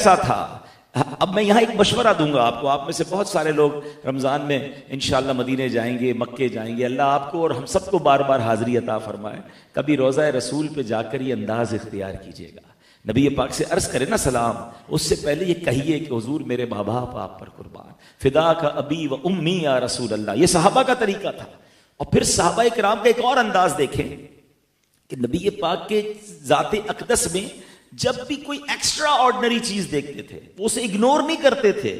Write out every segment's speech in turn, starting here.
कैसा था। अब मैं यहाँ एक मशवरा दूंगा आपको, आप में से बहुत सारे लोग रमज़ान में इंशाअल्लाह मदीने जाएंगे, मक्के जाएंगे। अल्लाह आपको और हम सबको बार बार हाज़िरी अता फरमाए। कभी रोज़ा रसूल पे जाकर ये अंदाज़ इख्तियार कीजिएगा, नबी पाक से अर्ज़ करें ना सलाम, उससे पहले ये कहिए कि हुजूर मेरे माँ बाप आप पर कुर्बान, फिदा का अबी व उम्मी या रसूल अल्लाह। ये सहाबा का तरीका था। और फिर सहाबा इकराम का एक और अंदाज देखें कि नबी पाक के ज़ाते अक़दस में जब भी कोई एक्स्ट्रा ऑर्डिनरी चीज देखते थे वो उसे इग्नोर नहीं करते थे,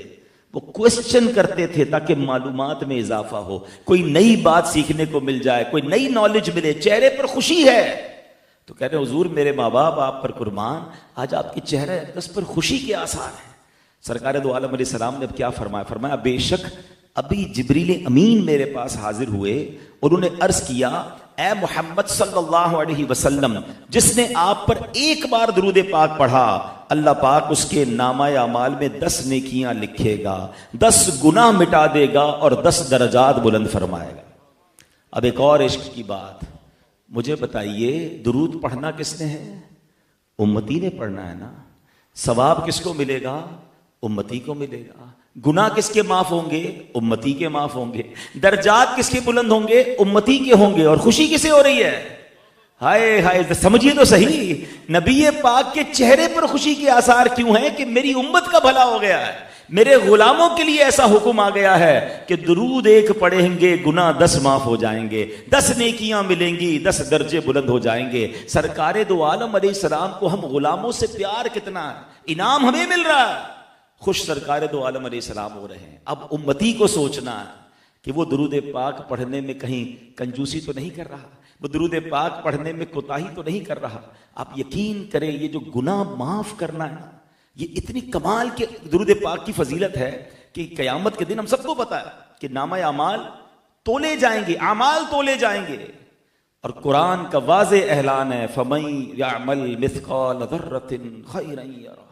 वो क्वेश्चन करते थे ताकि मालूमात में इजाफा हो, कोई नई बात सीखने को मिल जाए, कोई नई नॉलेज मिले, चेहरे पर खुशी है। तो कह रहे हुजूर मेरे माँ बाप आप पर कुर्बान, आज आपके चेहरे अक़दस पर खुशी के आसार हैं। सरकार दो आलम अलैहिस्सलाम ने अब क्या फरमाया, फरमाया बेशक अभी जिब्रील अमीन मेरे पास हाजिर हुए, उन्होंने अर्ज किया ए मोहम्मद सल्लल्लाहु अलैहि वसल्लम, जिसने आप पर एक बार दुरूद पाक पढ़ा अल्लाह पाक उसके नामाए अमाल में 10 नेकियां लिखेगा, 10 गुनाह मिटा देगा और 10 दर्जात बुलंद फरमाएगा। अब एक और इश्क की बात, मुझे बताइए दुरूद पढ़ना किसने है? उम्मती ने पढ़ना है ना। सवाब किसको मिलेगा? उम्मती को मिलेगा। गुनाह किसके माफ होंगे? उम्मती के माफ होंगे। दर्जात किसके बुलंद होंगे? उम्मती के होंगे। और खुशी किसे हो रही है? हाय हाय, समझिए तो सही, नबी पाक के चेहरे पर खुशी के आसार क्यों हैं? कि मेरी उम्मत का भला हो गया है, मेरे गुलामों के लिए ऐसा हुक्म आ गया है कि दुरूद एक पढ़ेंगे गुनाह 10 माफ हो जाएंगे, 10 नेकियां मिलेंगी, 10 दर्जे बुलंद हो जाएंगे। सरकार दो आलम अलैहिस्सलाम को हम गुलामों से प्यार कितना है, इनाम हमें मिल रहा है, खुश सरकार दो आलम अलैहिस्सलाम हो रहे हैं। अब उम्मती को सोचना है कि वो दुरूद पाक पढ़ने में कहीं कंजूसी तो नहीं कर रहा, वो दुरूद पाक पढ़ने में कोताही तो नहीं कर रहा। आप यकीन करें ये जो गुनाह माफ करना है ना, ये इतनी कमाल के दुरूद पाक की फजीलत है कि कयामत के दिन हम सबको पता है कि नामा अमाल तोले जाएंगे, अमाल तोले जाएंगे। और कुरान का वाज़े एलान है फमन यअमल मिस्काल ज़र्रतिन खैरन यरा,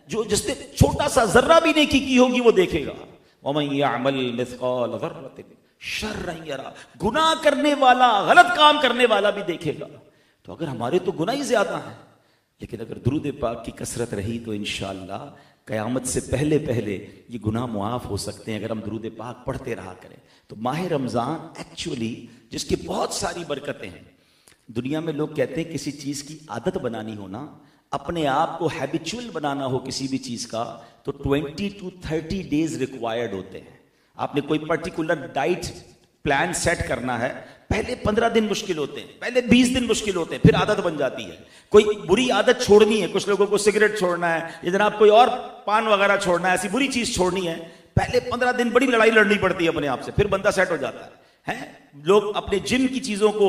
जो जिसने छोटा सा जर्रा भी नेकी की होगी वो देखेगा। वमन यअमल मिस्काल ज़र्रतिन शर्रन यरा, गुनाह करने वाला, गलत काम करने वाला भी देखेगा। तो अगर हमारे तो गुनाह ही ज्यादा है, लेकिन अगर दुरूद पाक की कसरत रही तो इंशाअल्लाह कयामत से पहले पहले ये गुनाह मुआफ हो सकते हैं अगर हम दुरूद पाक पढ़ते रहा करें। तो माह रमज़ान एक्चुअली जिसकी बहुत सारी बरकतें हैं, दुनिया में लोग कहते हैं किसी चीज़ की आदत बनानी हो ना, अपने आप को हैबिचुअल बनाना हो किसी भी चीज़ का, तो 20 to 30 डेज रिक्वायर्ड होते हैं। आपने कोई पर्टिकुलर डाइट प्लान सेट करना है, पहले 15 दिन मुश्किल होते हैं, पहले 20 दिन मुश्किल होते हैं, फिर आदत बन जाती है। कोई बुरी आदत छोड़नी है, कुछ लोगों को सिगरेट छोड़ना है या जनाब कोई और पान वगैरह छोड़ना है, ऐसी बुरी चीज छोड़नी है, पहले 15 दिन बड़ी लड़ाई लड़नी पड़ती है अपने आप से, फिर बंदा सेट हो जाता है। लोग अपने जिम की चीजों को,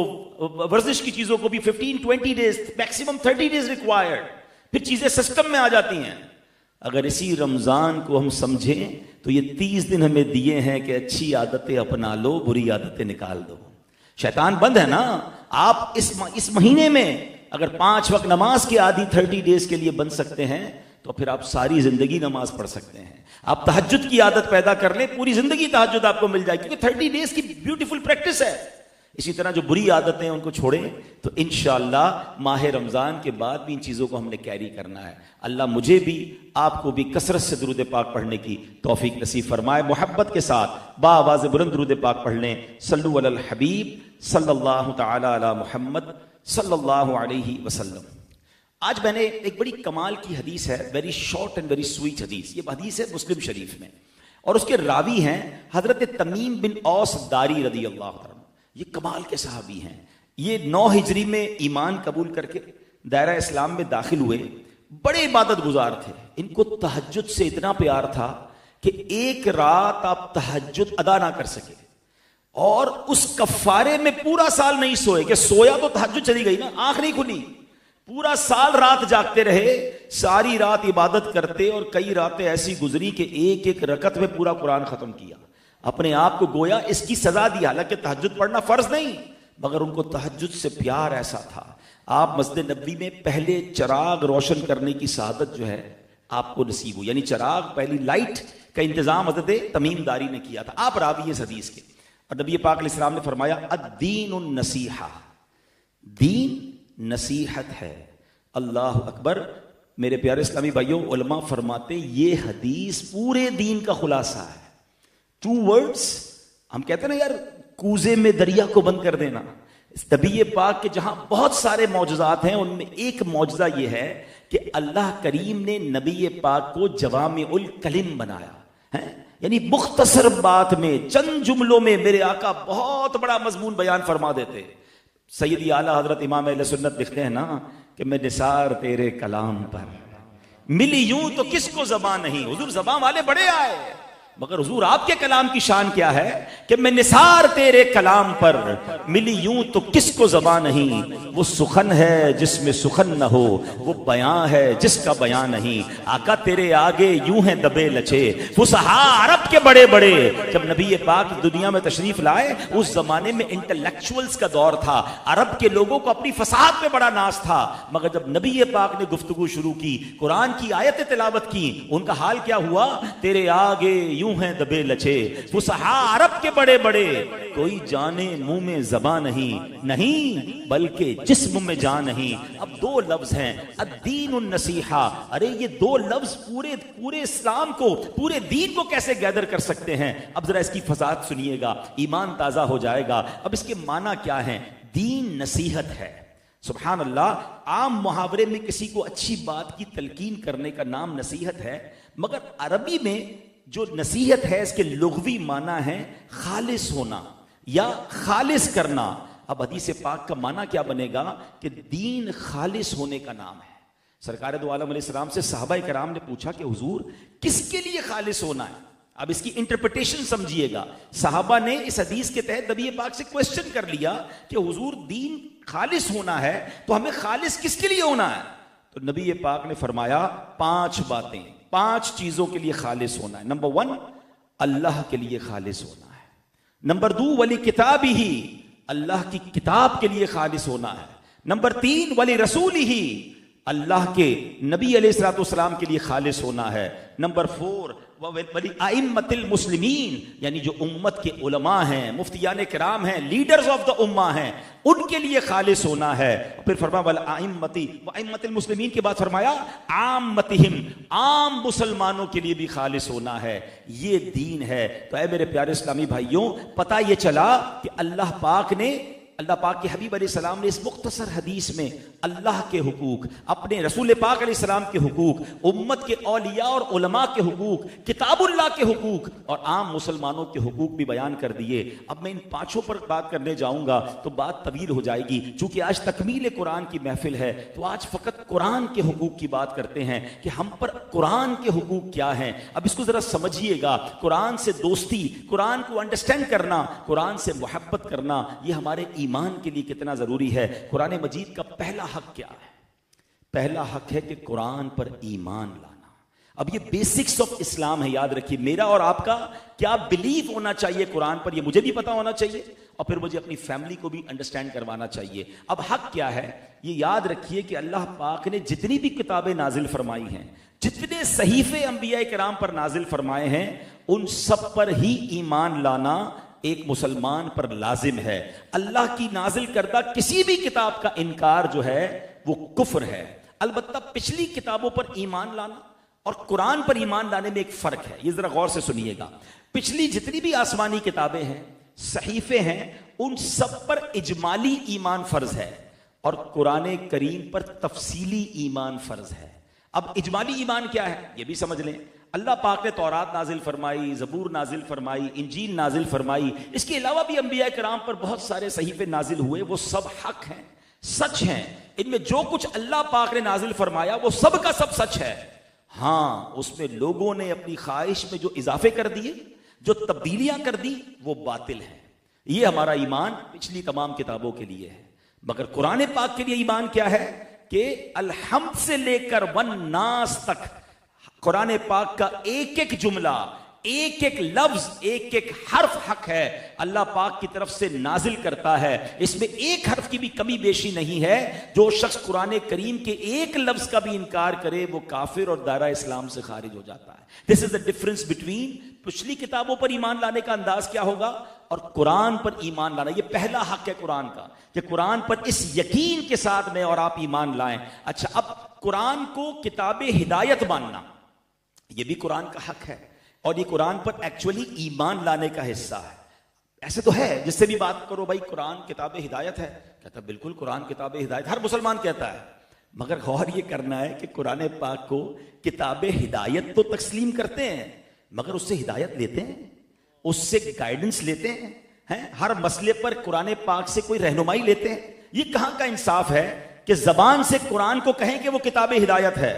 वर्जिश की चीजों को भी 15-20 डेज, मैक्सिमम 30 डेज रिक्वायर्ड, फिर चीजें सिस्टम में आ जाती हैं। अगर इसी रमजान को हम समझें तो ये 30 दिन हमें दिए हैं कि अच्छी आदतें अपना लो, बुरी आदतें निकाल दो। शैतान बंद है ना। आप इस महीने में अगर 5 वक्त नमाज के आदि 30 डेज के लिए बन सकते हैं तो फिर आप सारी जिंदगी नमाज पढ़ सकते हैं। आप तहज्जुद की आदत पैदा कर ले, पूरी जिंदगी तहज्जुद आपको मिल जाएगी, क्योंकि 30 डेज की ब्यूटीफुल प्रैक्टिस है। इसी तरह जो बुरी आदतें हैं उनको छोड़ें तो इंशाअल्लाह माह रमजान के बाद भी इन चीजों को हमने कैरी करना है। अल्लाह मुझे भी आपको भी कसरत से दुरूद पाक पढ़ने की तौफीक नसीब फरमाए। मोहब्बत के साथ बाआवाज़ बुलंद दुरूद पाक पढ़ लें। सल्लु अलल हबीब सल्लल्लाहु तआला अला मुहम्मद सल्लल्लाहु अलैहि वसल्लम। आज मैंने एक बड़ी कमाल की हदीस है, very short and very sweet हदीस। ये हदीस है मुस्लिम शरीफ में और उसके रावी हैं हजरत तमीम बिन औस दारी रदी अल्लाह तआला। ये कमाल के सहाबी हैं। ये 9 हिजरी में ईमान कबूल करके दायरा इस्लाम में दाखिल हुए। बड़े इबादत गुजार थे। इनको तहज्जुद से इतना प्यार था कि एक रात आप तहज्जुद अदा ना कर सके और उस कफारे में पूरा साल नहीं सोए। कि सोया तो तहज्जुद चली गई ना, आंख नहीं खुली, पूरा साल रात जागते रहे, सारी रात इबादत करते और कई रातें ऐसी गुजरी कि एक एक रकत में पूरा कुरान खत्म किया। अपने आप को गोया इसकी सजा दी। हालांकि तहज्जुद पढ़ना फर्ज नहीं, मगर उनको तहज्जुद से प्यार ऐसा था। आप मस्जिद नबवी में पहले चिराग रोशन करने की सआदत जो है आपको नसीब हुई, यानी चिराग पहली लाइट का इंतजाम हज़रत तमीम दारी ने किया था। आप रावी इस हदीस के। और नबी पाक अलैहिस्सलाम ने फरमाया अद्दीनुन नसीहा, दीन नसीहत है। अल्लाह अकबर। मेरे प्यारे इस्लामी भाइयों, उलमा फरमाते ये हदीस पूरे दीन का खुलासा है। 2 वर्ड्स, हम कहते हैं ना यार, कूजे में दरिया को बंद कर देना। नबी पाक के जहां बहुत सारे मौजज़ात हैं, उनमें एक मौजज़ा ये है कि अल्लाह करीम ने नबी पाक को जवामिउल कलिम बनाया है, यानी मुख्तसर बात में, चंद जुमलों में मेरे आका बहुत बड़ा मजमून बयान फरमा देते। सैयदी आला हजरत इमाम अहले सुन्नत लिखते हैं ना कि मैं निसार तेरे कलाम पर मिली यूं तो किसको ज़बान नहीं। हुजूर ज़बान वाले बड़े आए, मगर हुजूर आपके कलाम की शान क्या है कि मैं निसार तेरे कलाम पर मिली यूं तो किसको ज़बान नहीं। वो सुखन है जिसमें सुखन न हो, वो बयां है जिसका बयां नहीं। आका तेरे आगे यूं है दबे लचे फुसहा अरब के बड़े बड़े। जब नबी पाक दुनिया में तशरीफ लाए, उस जमाने में इंटेलेक्चुअल्स का दौर था, अरब के लोगों को अपनी फसाहत में बड़ा नाज था। मगर जब नबी पाक ने गुफ्तगू शुरू की, कुरान की आयत तिलावत की, उनका हाल क्या हुआ? तेरे आगे यूं हैं दबे लचे फुसहा अरब के बड़े बड़े, कोई जाने मुंह में ज़बान नहीं बल्कि जिस्म में जान नहीं। अब 2 लफ्ज हैं, अद्दीनुन नसीहा। अरे ये 2 लफ्ज पूरे इस्लाम को, पूरे दीन को कैसे गैदर कर सकते हैं? अब जरा इसकी फसाद सुनिएगा, ईमान ताजा हो जाएगा। अब इसके माना क्या है? दीन नसीहत है। सुभान अल्लाह, आम मुहावरे में किसी को अच्छी बात की तलकीन करने का नाम नसीहत है, मगर अरबी में जो नसीहत है इसके लुग़वी माना है खालिस होना या खालिस करना। अब हदीस पाक का माना क्या बनेगा कि दीन खालिस होने का नाम है। सरकार दो आलम अलैहिस्सलाम से सहाबा कराम ने पूछा कि हुजूर किसके लिए खालिस होना है? अब इसकी इंटरप्रिटेशन समझिएगा। सहाबा ने इस हदीस के तहत नबी पाक से क्वेश्चन कर लिया कि हुजूर दीन खालिस होना है तो हमें खालिस किसके लिए होना है? तो नबी पाक ने फरमाया 5 बातें, 5 चीजों के लिए खालिस होना है। नंबर 1, अल्लाह के लिए खालिस होना है। नंबर 2, वली किताबी ही, अल्लाह की किताब के लिए खालिस होना है। नंबर 3, वली रसूली ही, अल्लाह के नबी अलैहिस्सलातु वस्सलाम के लिए खालिस होना है। नंबर 4, वली आइम्मतिल मुस्लिमीन, यानी जो उम्मत के उलमा हैं, मुफ्तियान किराम हैं, लीडर्स ऑफ द उम्मा हैं, उनके लिए खालिस होना है। फिर फरमाया वल आइम्मतिल मुस्लिमीन के बाद फरमाया आम्मतिहिम, आम मुसलमानों के लिए भी खालिस होना है। ये दीन है। तो ऐ मेरे प्यारे इस्लामी भाइयों, पता ये चला कि अल्लाह पाक के हबीब अलैहिस्सलाम ने इस मुख्तसर हदीस में अल्लाह के हुकूक, अपने रसूल पाक अलैहिस्सलाम के हुकूक, उम्मत के औलिया और उलमा के हुकूक, किताबुल्लाह के हुकूक और आम मुसलमानों के हुकूक भी बयान कर दिए। अब मैं इन 5 पर बात करने जाऊंगा तो बात तवील हो जाएगी। चूंकि आज तकमील कुरान की महफिल है तो आज फकत कुरान के हुकूक की बात करते हैं कि हम पर कुरान के हुकूक क्या हैं। अब इसको जरा समझिएगा। कुरान से दोस्ती, कुरान को अंडरस्टैंड करना, कुरान से मोहब्बत करना, ये हमारे ईमान के लिए कितना जरूरी है। कुरान मजीद का पहला हक क्या है? पहला हक है कि कुरान पर ईमान लाना। अब ये बेसिक्स ऑफ इस्लाम है, याद रखिए। मेरा और आपका क्या बिलीव होना चाहिए कुरान पर, ये मुझे भी पता होना चाहिए और फिर मुझे अपनी फैमिली को भी अंडरस्टैंड करवाना चाहिए। अब हक क्या है ये याद रखिए कि अल्लाह पाक ने जितनी भी किताबें नाजिल फरमाई हैं, जितने सहीफे अंबिया किराम पर नाजिल फरमाए हैं, उन सब पर ही ईमान लाना एक मुसलमान पर लाजिम है। अल्लाह की नाजिल करदा किसी भी किताब का इनकार जो है वो कुफ्र है। अलबत्ता पिछली किताबों पर ईमान लाना और कुरान पर ईमान लाने में एक फर्क है। ये जरा गौर से सुनिएगा। पिछली जितनी भी आसमानी किताबें हैं, सहीफे हैं, उन सब पर इजमाली ईमान फर्ज है और कुरान करीम पर तफसीली ईमान फर्ज है। अब इजमाली ईमान क्या है ये भी समझ लें। अल्लाह पाक ने तौरात नाजिल फरमाई, ज़बूर नाजिल फरमाई, इंजील नाजिल फरमाई। इसके अलावा भी अंबिया किराम पर बहुत सारे सहीफे नाजिल हुए, वो सब हक हैं, सच हैं। इनमें जो कुछ अल्लाह पाक ने नाजिल फरमाया वो सब का सब सच है। हाँ, उसमें लोगों ने अपनी ख्वाहिश में जो इजाफे कर दिए, जो तब्दीलियां कर दी, वो बातिल है। ये हमारा ईमान पिछली तमाम किताबों के लिए है। मगर कुरान पाक के लिए ईमान क्या है कि अलहम्द से लेकर वन्नास तक कुरान पाक का एक एक जुमला, एक एक लफ्ज, एक एक हर्फ हक है, अल्लाह पाक की तरफ से नाजिल करता है। इसमें एक हर्फ की भी कमी बेशी नहीं है। जो शख्स कुरान करीम के एक लफ्ज का भी इनकार करे वो काफिर और दायरा इस्लाम से खारिज हो जाता है। This is the difference between पिछली किताबों पर ईमान लाने का अंदाज क्या होगा और कुरान पर ईमान लाना। ये पहला हक है कुरान का कि कुरान पर इस यकीन के साथ में और आप ईमान लाएं। अच्छा, अब कुरान को किताब हिदायत मानना, यह भी कुरान का हक है, और ये कुरान पर एक्चुअली ईमान लाने का हिस्सा है। ऐसे तो है, जिससे भी बात करो भाई कुरान किताब हिदायत है, कहता बिल्कुल कुरान किताब हिदायत, हर मुसलमान कहता है। मगर गौर ये करना है कि कुरान पाक को किताब हिदायत तो तस्लीम करते हैं, मगर उससे हिदायत लेते हैं, उससे गाइडेंस लेते हैं, हर मसले पर कुरान पाक से कोई रहनुमाई लेते हैं। ये कहां का इंसाफ है कि जबान से कुरान को कहें कि वो किताब हिदायत है,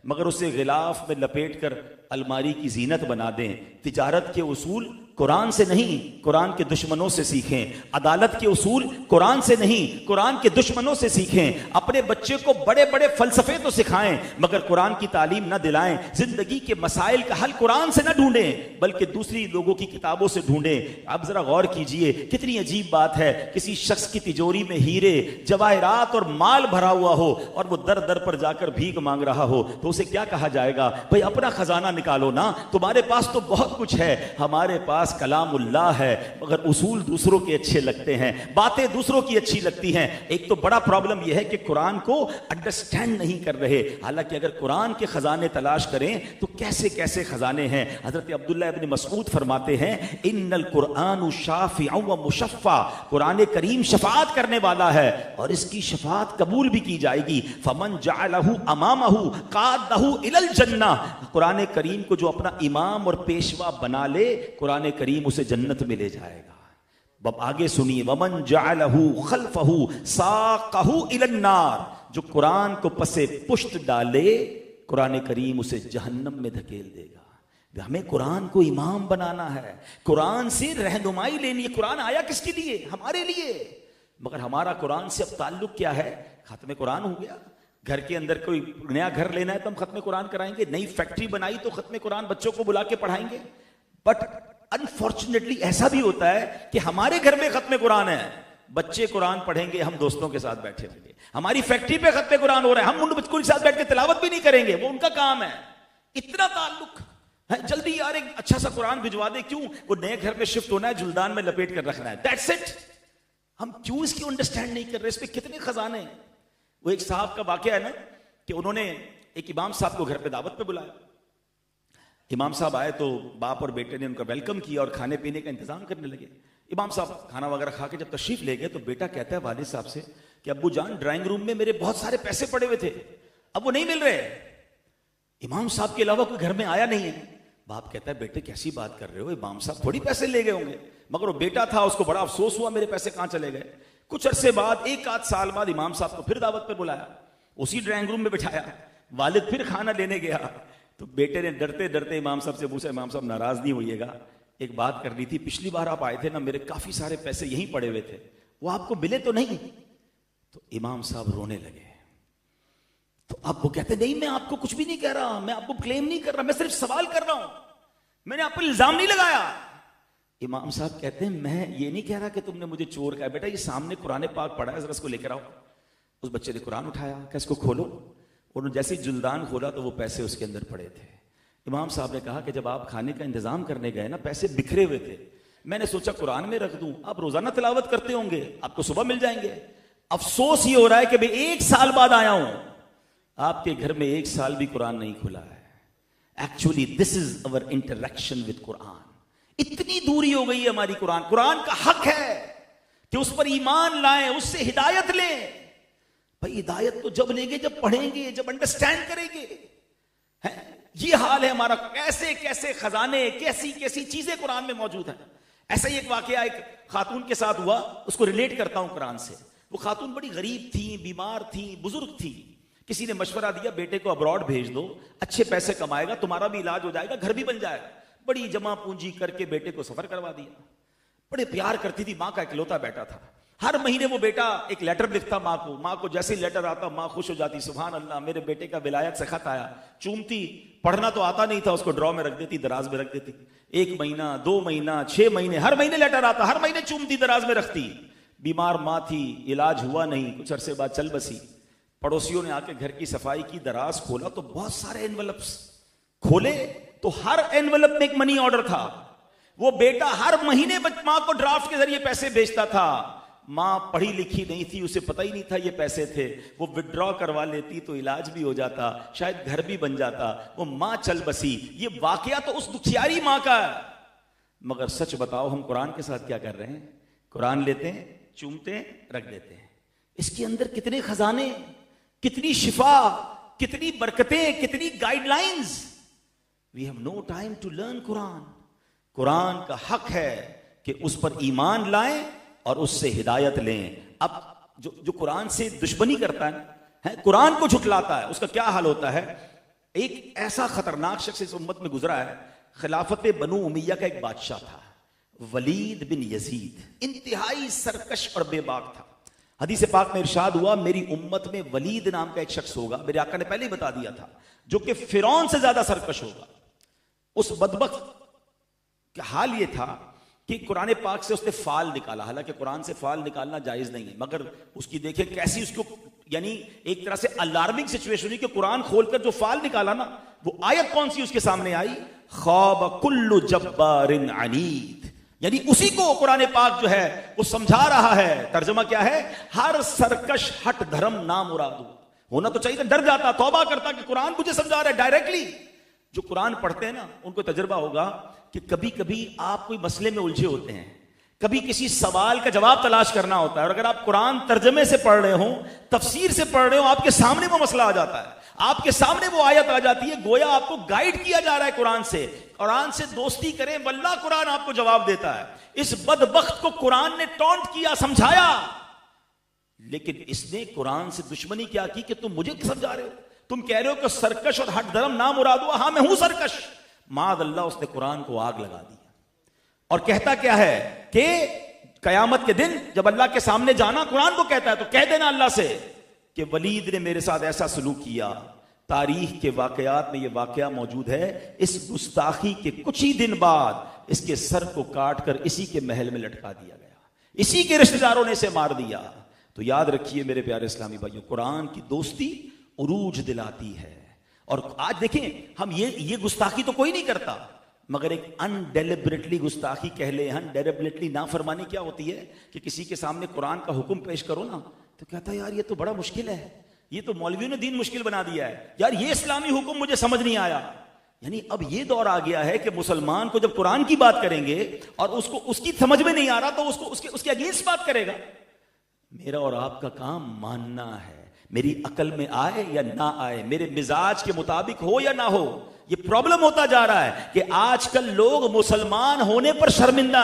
मगर उसे गिलाफ में लपेट कर अलमारी की जीनत बना दें। तिजारत के उसूल कुरान से नहीं, कुरान के दुश्मनों से सीखें। अदालत के उसूल कुरान से नहीं, कुरान के दुश्मनों से सीखें। अपने बच्चे को बड़े बड़े फलसफे तो सिखाएं, मगर कुरान की तालीम न दिलाएं। जिंदगी के मसाइल का हल कुरान से न ढूंढें, बल्कि दूसरी लोगों की किताबों से ढूंढें। आप जरा गौर कीजिए, कितनी अजीब बात है, किसी शख्स की तिजोरी में हीरे जवाहरात और माल भरा हुआ हो और वो दर दर पर जाकर भीख मांग रहा हो, तो उसे क्या कहा जाएगा? भाई अपना खजाना निकालो ना, तुम्हारे पास तो बहुत कुछ है, हमारे पास कलामुल्लाह है, मगर उसूल दूसरों के अच्छे लगते हैं, बातें दूसरों की अच्छी लगती हैं। एक तो बड़ा प्रॉब्लम यह है कि कुरान को अंडरस्टैंड नहीं कर रहे। हालांकि अगर कुरान के खजाने तलाश करें तो कैसे कैसे खजाने हैं। हजरत अब्दुल्लाह इब्न मसऊद फरमाते हैं, इन्नल कुरान शाफिअ व मुशफ़्फ़ा, कुरान करीम शफाअत करने वाला है और इसकी शफाअत कबूल भी की जाएगी। फमन जअलहु अमामहु कादहु इलल जन्नह, कुरान करीम को जो अपना इमाम और पेशवा बना ले, कुरान करीम उसे जन्नत में ले जाएगा। अब आगे सुनिए, वमन जअलहु खल्फहु साक़हु इलन नार, जो कुरान को पसे पुश्त डाले, कुरान करीम उसे जहन्नम में धकेल देगा। हमें कुरान को इमाम बनाना है, कुरान से रहनुमाई लेनी है। कुरान आया किसके लिए? हमारे लिए। मगर हमारा कुरान से अब ताल्लुक क्या है? खत्म कुरान हो गया। घर के अंदर कोई नया घर लेना है तो हम खत्म कुरान कराएंगे, नई फैक्ट्री बनाई तो खत्म कुरान बच्चों को बुला के पढ़ाएंगे। बट अनफॉर्चुनेटली ऐसा भी होता है कि हमारे घर में खत्म कुरान है, बच्चे कुरान पढ़ेंगे, हम दोस्तों के साथ बैठे होंगे। हमारी फैक्ट्री पे खत्म कुरान हो रहा है, हम उन बच्चों के साथ बैठ के तिलावत भी नहीं करेंगे, वो उनका काम है। इतना ताल्लुक है, जल्दी यार एक अच्छा सा कुरान भिजवा दे। क्यों? वो नए घर में शिफ्ट होना है, जुल्दान में लपेट कर रखना है, दैट्स इट। हम क्यों इसकी अंडरस्टैंड नहीं कर रहे? इस पे कितने खजाने हैं। वो एक साहब का वाकया है ना कि उन्होंने एक इमाम साहब को घर पे दावत पे बुलाया। इमाम साहब आए तो बाप और बेटे ने उनका वेलकम किया और खाने पीने का इंतजाम करने लगे। इमाम साहब खाना वगैरह खा के जब तशरीफ ले गए तो बेटा कहता है वालिद साहब से कि अब्बू जान, ड्राइंग रूम में मेरे बहुत सारे पैसे पड़े हुए थे, अब वो नहीं मिल रहे। इमाम साहब के अलावा कोई घर में आया नहीं है। बाप कहता है बेटे कैसी बात कर रहे हो, इमाम साहब थोड़ी पैसे ले गए होंगे। मगर वो बेटा था, उसको बड़ा अफसोस हुआ मेरे पैसे कहां चले गए। कुछ अरसे बाद, एक आध साल बाद, इमाम साहब को फिर दावत पे बुलाया, उसी ड्राइंग रूम में बिठाया। वालिद फिर खाना लेने गया तो बेटे ने डरते डरते इमाम साहब से पूछा, इमाम साहब नाराज नहीं होइएगा, एक बात करनी थी, पिछली बार आप आए थे ना, मेरे काफी सारे पैसे यहीं पड़े हुए थे, वो आपको मिले तो नहीं? तो इमाम साहब रोने लगे। तो अब वो कहते नहीं, मैं आपको कुछ भी नहीं कह रहा, मैं आपको क्लेम नहीं कर रहा, मैं सिर्फ सवाल कर रहा हूं, मैंने आप पर इल्जाम नहीं लगाया। इमाम साहब कहते हैं मैं ये नहीं कह रहा कि तुमने मुझे चोर कहा, बेटा ये सामने कुरान पाक पढ़ा है, जरा इसको लेकर आओ। उस बच्चे ने कुरान उठाया, क्या इसको खोलो। उन्होंने जैसे ही जुल्दान खोला तो वो पैसे उसके अंदर पड़े थे। इमाम साहब ने कहा कि जब आप खाने का इंतजाम करने गए ना, पैसे बिखरे हुए थे, मैंने सोचा कुरान में रख दूं, आप रोजाना तिलावत करते होंगे, आपको सुबह मिल जाएंगे। अफसोस ये हो रहा है कि भाई 1 साल बाद आया हूं, आपके घर में 1 साल भी कुरान नहीं खुला है। Actually this is our interaction with Quran. इतनी दूरी हो गई है हमारी कुरान। कुरान का हक है कि उस पर ईमान लाएं, उससे हिदायत लें। भाई हिदायत तो जब लेंगे जब पढ़ेंगे, जब अंडरस्टैंड करेंगे। ये हाल है हमारा। कैसे कैसे खजाने, कैसी कैसी चीजें कुरान में मौजूद हैं। ऐसा ही एक वाकया एक खातून के साथ हुआ, उसको रिलेट करता हूं कुरान से। वो खातून बड़ी गरीब थी, बीमार थी, बुजुर्ग थी। किसी ने मशवरा दिया बेटे को अब्रॉड भेज दो, अच्छे पैसे कमाएगा, तुम्हारा भी इलाज हो जाएगा, घर भी बन जाएगा। बड़ी जमा पूंजी करके बेटे को सफर करवा दिया। बड़े प्यार करती थी, माँ का इकलौता बेटा था। हर महीने वो बेटा एक लेटर लिखता माँ को, माँ को जैसे ही लेटर आता माँ खुश हो जाती, सुभान अल्लाह मेरे बेटे का विलायत से खत आया। चूमती, पढ़ना तो आता नहीं था, उसको ड्रॉ में रख देती, दराज में रख देती। 1 महीना, 2 महीना, 6 महीने, हर महीने लेटर आता, हर महीने चूमती, दराज में रखती। बीमार माँ थी, इलाज हुआ नहीं, कुछ अरसे बाद चल बसी। पड़ोसियों ने आके घर की सफाई की, दराज खोला तो बहुत सारे एनवलप्स खोले तो हर एनवलप में एक मनी ऑर्डर था। वो बेटा हर महीने मां को ड्राफ्ट के जरिए पैसे भेजता था। माँ पढ़ी लिखी नहीं थी, उसे पता ही नहीं था ये पैसे थे, वो विड्रॉ करवा लेती तो इलाज भी हो जाता, शायद घर भी बन जाता, वो माँ चल बसी। ये वाकया तो उस दुखियारी माँ का है। मगर सच बताओ हम कुरान के साथ क्या कर रहे हैं? कुरान लेते हैं, चूमते हैं, रख देते हैं। इसके अंदर कितने खजाने, कितनी शिफा, कितनी बरकतें, कितनी guidelines. We have no time to learn Quran. Quran का हक है कि उस पर ईमान लाएं और उससे हिदायत लें। अब जो कुरान से दुश्मनी करता है, कुरान को झुठलाता है, उसका क्या हाल होता है? एक ऐसा खतरनाक शख्स इस उम्मत में गुजरा है, खिलाफत बनु उमैया का एक बादशाह था, वलीद बिन यजीद। इंतहाई सरकश और बेबाक था। हदीस पाक में इरशाद हुआ, मेरी उम्मत में वलीद नाम का एक शख्स होगा, मेरे आका ने पहले ही बता दिया था, जो कि फिरौन से ज्यादा सरकश होगा। उस बदबख्त का हाल यह था कि कुरान पाक से उसने फाल निकाला। हालांकि कुरान से फाल निकालना जायज नहीं है, मगर उसकी देखे कैसी उसको, यानी एक तरह से अलार्मिंग सिचुएशन हुई कि कुरान खोलकर जो फाल निकाला ना, वो आयत कौन सी उसके सामने आई? ख़ाब कुल्लु जब्बारिन अनीद। यानी उसी को कुरान पाक जो है वो समझा रहा है। तर्जुमा क्या है? हर सरकश हट धर्म नामुरादू। होना तो चाहिए था, डर जाता, तौबा करता कि कुरान मुझे समझा रहा है डायरेक्टली। जो कुरान पढ़ते हैं ना, उनको तजुर्बा होगा कि कभी कभी आप कोई मसले में उलझे होते हैं, कभी किसी सवाल का जवाब तलाश करना होता है, और अगर आप कुरान तर्जमे से पढ़ रहे हो, तफसीर से पढ़ रहे हो, आपके सामने वो मसला आ जाता है, आपके सामने वो आयत आ जाती है, गोया आपको गाइड किया जा रहा है कुरान से। कुरान से दोस्ती करें, वल्लाह कुरान आपको जवाब देता है। इस बदबख्त को कुरान ने टॉन्ट किया, समझाया, लेकिन इसने कुरान से दुश्मनी क्या की कि तुम मुझे समझा रहे हो, तुम कह रहे हो कि सरकश और हट धर्म ना मुराद हुआ। हाँ, मैं हूं सरकश। माद अल्लाह, उसने कुरान को आग लगा दी। और कहता क्या है कि कयामत के दिन जब अल्लाह के सामने जाना, कुरान को कहता है तो कह देना अल्लाह से कि वलीद ने मेरे साथ ऐसा सलूक किया। तारीख के वाकयात में यह वाकया मौजूद है। इस गुस्ताखी के कुछ ही दिन बाद इसके सर को काट कर इसी के महल में लटका दिया गया, इसी के रिश्तेदारों ने इसे मार दिया। तो याद रखिए मेरे प्यारे इस्लामी भाइयों, कुरान की दोस्ती उरूज दिलाती है। और आज देखें, हम ये गुस्ताखी तो कोई नहीं करता, मगर एक अनडेलिबरेटली गुस्ताखी कह ले, अनडेलिबरेटली नाफरमानी क्या होती है कि किसी के सामने कुरान का हुक्म पेश करो ना, तो कहता है यार ये तो बड़ा मुश्किल है, ये तो मौलवियों ने दीन मुश्किल बना दिया है, यार ये इस्लामी हुक्म मुझे समझ नहीं आया। यानी अब ये दौर आ गया है कि मुसलमान को जब कुरान की बात करेंगे और उसको उसकी समझ में नहीं आ रहा तो उसको उसके अगेंस्ट बात करेगा। मेरा और आपका काम मानना है, मेरी अकल में आए या ना आए, मेरे मिजाज के मुताबिक हो या ना हो। ये प्रॉब्लम होता जा रहा है कि आजकल लोग मुसलमान होने पर शर्मिंदा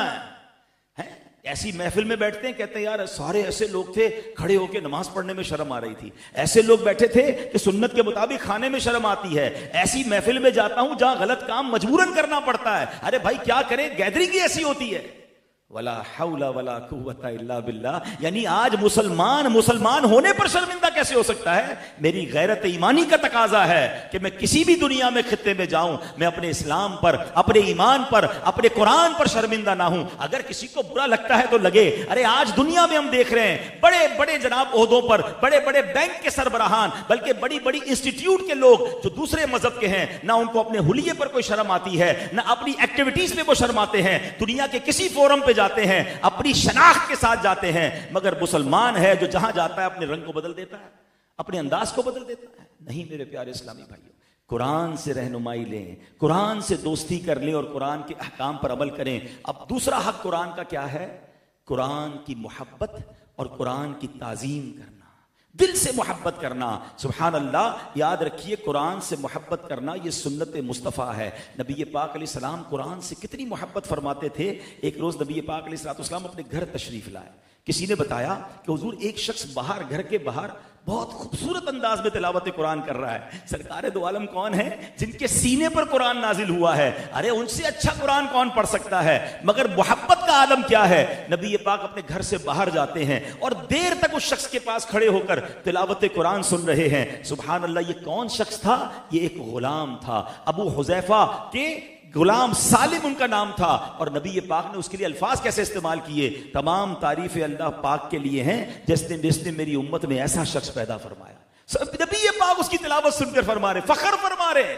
हैं। ऐसी महफिल में बैठते हैं, कहते हैं यार सारे ऐसे लोग थे खड़े होकर नमाज पढ़ने में शर्म आ रही थी, ऐसे लोग बैठे थे कि सुन्नत के मुताबिक खाने में शर्म आती है, ऐसी महफिल में जाता हूं जहां गलत काम मजबूरन करना पड़ता है। अरे भाई क्या करें, गैदरिंग ही ऐसी होती है। वला हौला वला कुव्वता इल्ला बिल्लाह। यानी आज मुसलमान होने पर शर्मिंदा कैसे हो सकता है? मेरी गैरत ईमानी का तकाजा है कि मैं किसी भी दुनिया में खित्ते में जाऊं, मैं अपने इस्लाम पर, अपने ईमान पर, अपने कुरान पर शर्मिंदा ना हूं। अगर किसी को बुरा लगता है तो लगे। अरे आज दुनिया में हम देख रहे हैं बड़े बड़े जनाब ओहदों पर, बड़े बड़े बैंक के सरबराहान, बल्कि बड़ी बड़ी इंस्टीट्यूट के लोग जो दूसरे मजहब के हैं, ना उनको अपने हुलिये पर कोई शर्म आती है, ना अपनी एक्टिविटीज में वो शर्माते हैं। दुनिया के किसी फोरम पे जाते हैं, अपनी शनाख्त के साथ जाते हैं, मगर मुसलमान है जो जहां जाता है अपने रंग को बदल देता है, अपने अंदाज को बदल देता है। नहीं मेरे प्यारे इस्लामी भाइयों, कुरान से रहनुमाई लें, कुरान से दोस्ती कर लें और कुरान के अहकाम पर अमल करें। अब दूसरा हक कुरान का क्या है? कुरान की मोहब्बत और कुरान की ताजीम करना, दिल से मोहब्बत करना। सुभान अल्लाह, याद रखिए कुरान से मोहब्बत करना ये सुन्नत मुस्तफ़ा है। नबी पाक अलैहिस्सलाम कुरान से कितनी मोहब्बत फरमाते थे। एक रोज नबी पाक अलैहिस्सलाम अपने घर तशरीफ लाए। किसी ने बताया कि हुजूर एक शख्स बाहर, घर के बाहर बहुत खूबसूरत अंदाज में तिलावत कुरान कर रहा है। सरकार दो आलम कौन है? जिनके सीने पर कुरान नाजिल हुआ है। अरे उनसे अच्छा कुरान कौन पढ़ सकता है? मगर मोहब्बत का आलम क्या है? नबी पाक अपने घर से बाहर जाते हैं और देर तक उस शख्स के पास खड़े होकर तिलावत कुरान सुन रहे हैं। सुभान अल्लाह, ये कौन शख्स था? ये एक गुलाम था, अबू हुज़ैफा के गुलाम सालिम उनका नाम था। और नबी पाक ने उसके लिए अल्फाज कैसे इस्तेमाल किए? तमाम तारीफें अल्लाह पाक के लिए हैं जिसने मेरी उम्मत में ऐसा शख्स पैदा फरमाया। नबी पाक उसकी तिलावत सुनकर फरमा रहे, फख्र फरमा रहे,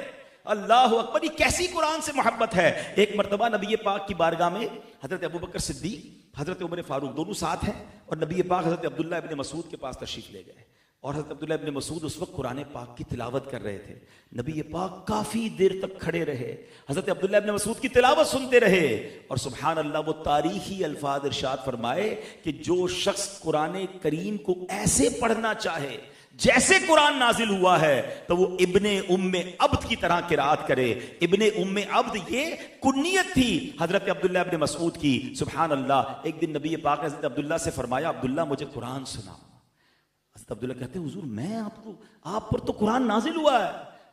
अल्लाह अकबर। कैसी कुरान से मोहब्बत है। एक मर्तबा नबी पाक की बारगाह में हजरत अबू बकर सिद्दीक हजरत उमर फारूक दोनों साथ हैं और नबी पाक हजरत अब्दुल्ला इब्ने मसूद के पास तशरीफ ले गए और हजरत अब्दुल्ला इब्ने मसूद उस वक्त कुरान पाक की तिलावत कर रहे थे। नबी पाक काफी देर तक खड़े रहे, हजरत अब्दुल्ला इब्ने मसूद की तिलावत सुनते रहे और सुभान अल्लाह वो तारीखी अल्फाज इरशाद फरमाए कि जो शख्स कुरान करीम को ऐसे पढ़ना चाहे जैसे कुरान नाजिल हुआ है तो वो इब्ने उम्मे अब्द की तरह किरात करे। इब्ने उम्मे अब्द ये कुन्नियत थी हजरत अब्दुल्ला इब्ने मसूद की। सुभान अल्लाह। एक दिन नबी पाक ने हजरत अब्दुल्ला से फरमाया, अब्दुल्ला मुझे कुरान सुनाओ। हजरत अब्दुल्ला कहते हैं, हुजूर मैं आप पर तो कुरान नाजिल हुआ है।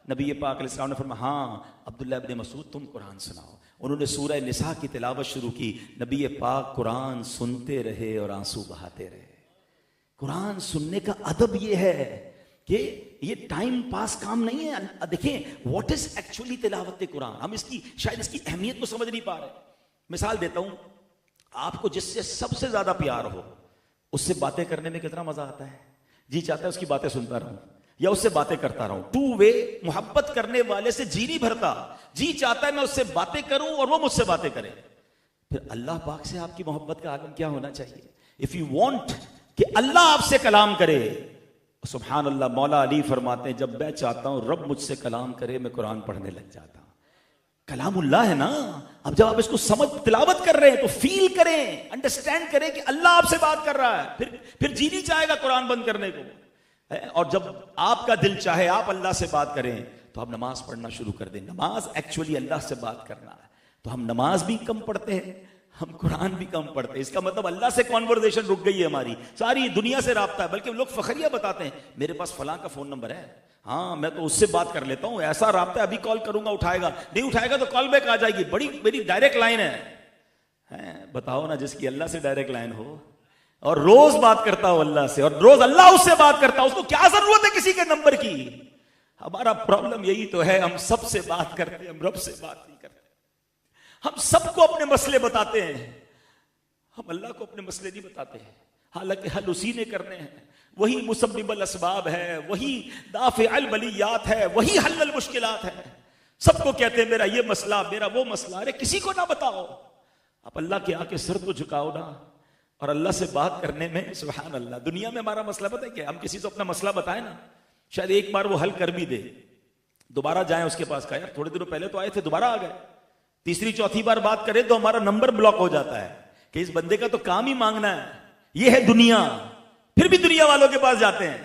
नबी पाक अलैहिस्सलाम ने फरमाया, हाँ अब्दुल्ला इब्ने मसूद तुम कुरान सुनाओ। उन्होंने सूरह निसा की तिलावत शुरू की। नबी पाक कुरान सुनते रहे और आंसू बहाते रहे। कुरान सुनने का अदब यह है कि ये टाइम पास काम नहीं है। देखें व्हाट इज एक्चुअली तिलावत कुरान। हम शायद इसकी अहमियत को समझ नहीं पा रहे। मिसाल देता हूं, आपको जिससे सबसे ज्यादा प्यार हो उससे बातें करने में कितना मजा आता है। जी चाहता है उसकी बातें सुनता रहूं या उससे बातें करता रहूं। टू वे मोहब्बत करने वाले से जी नहीं भरता। जी चाहता है मैं उससे बातें करूं और वो मुझसे बातें करे। फिर अल्लाह पाक से आपकी मोहब्बत का आलम क्या होना चाहिए। इफ यू वांट कि अल्लाह आपसे कलाम करे, सुभान अल्लाह, मौला अली फरमाते हैं जब मैं चाहता हूं रब मुझसे कलाम करे मैं कुरान पढ़ने लग जाता हूं। कलामुल्लाह है ना। अब जब आप इसको समझ तिलावत कर रहे हैं तो फील करें, अंडरस्टैंड करें कि अल्लाह आपसे बात कर रहा है। फिर जी नहीं चाहेगा कुरान बंद करने को। और जब आपका दिल चाहे आप अल्लाह से बात करें तो आप नमाज पढ़ना शुरू कर दें। नमाज एक्चुअली अल्लाह से बात करना है। तो हम नमाज भी कम पढ़ते हैं, हम कुरान भी कम पढ़ते हैं। इसका मतलब अल्लाह से कॉन्वर्सेशन रुक गई है हमारी, सारी दुनिया से राब्ता है। बल्कि लोग फखरिया बताते हैं मेरे पास फलां का फोन नंबर है, हाँ मैं तो उससे बात कर लेता हूं, ऐसा राब्ता है, अभी कॉल करूंगा उठाएगा, नहीं उठाएगा तो कॉल बैक आ जाएगी, बड़ी मेरी डायरेक्ट लाइन है। बताओ ना, जिसकी अल्लाह से डायरेक्ट लाइन हो और रोज बात करता हो अल्लाह से और रोज अल्लाह उससे बात करता हो, उसको क्या जरूरत है किसी के नंबर की। हमारा प्रॉब्लम यही तो है, हम सबसे बात करते हैं, हम रब से बात नहीं करते। हम सबको अपने मसले बताते हैं, हम अल्लाह को अपने मसले नहीं बताते हैं। हालांकि हल उसी ने करने हैं, वही मुसब्बिबुल असबाब है, वही दाफिअल बलियात है, वही हल्लुल मुश्किलात है। सबको कहते हैं मेरा ये मसला, मेरा वो मसला। अरे किसी को ना बताओ, आप अल्लाह के आके सर तो झुकाओ ना। और अल्लाह से बात करने में सुभान अल्लाह, दुनिया में हमारा मसला पता है क्या, हम किसी से अपना मसला बताएं ना, शायद एक बार वो हल कर भी दे, दोबारा जाएं उसके पास, कहा यार थोड़े दिनों पहले तो आए थे दोबारा आ गए। तीसरी चौथी बार बात करें तो हमारा नंबर ब्लॉक हो जाता है कि इस बंदे का तो काम ही मांगना है, ये है दुनिया। फिर भी दुनिया वालों के पास जाते हैं